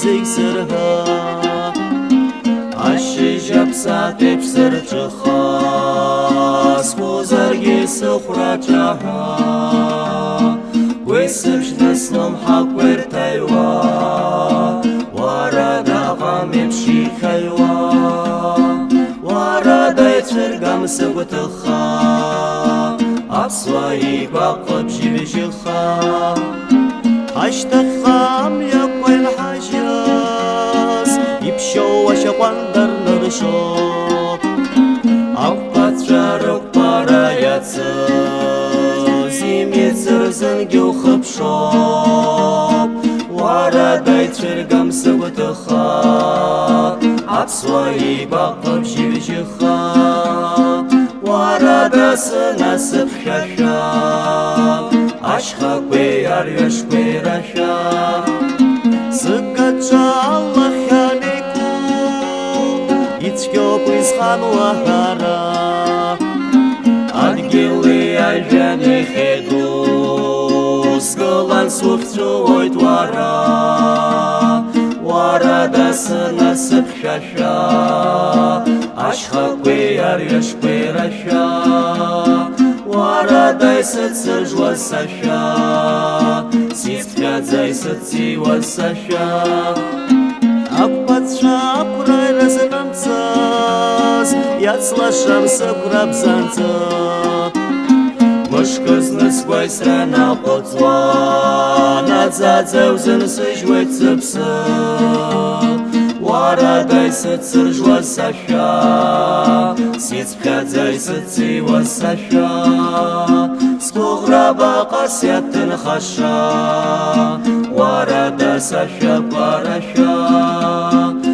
زيكسرها عشيجاب ساتب سرجخاس خوزرگي سخرجها ويسبش نسلم حق ورتايوا واردا غامي بشي خيوا واردا يترقم سوتخا أبسواي باقب جيبجخا هشتخام يقوي الحجاز يبشو وشقندر نرشو أبقاترارك باراياتس زيميتر زنجو خبشوب واردا يترقم سوتخا أبسواي باقب جيبجخا واردا سناسب خشا عشقا قويار يشقوي رشا سكتشا الله خاليكو يتشكو بيسخان وهارا أدقلي عجاني خيدو سقلان سوفتو ويتوارا واردا سناسب خشا عشقا قويار يشقوي رشا واردا يستر جواسشا سيستخدزا يستي واسشا أبطشا أبراي رزنمتاز يتصلا شمس برابزانتا مشكز نسوي سرانا بطوان نتزادزا وزنسجوي تبسا واردا يستر جواسشا سيستخدزا يستي واسشا سكوغرابا قاسيات خشا واردا سشا بارشا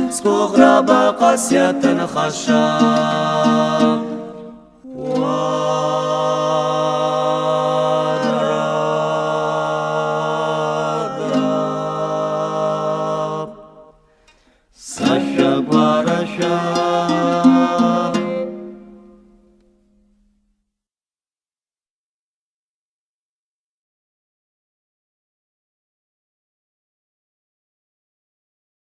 سكوغرابا قاسيات خشا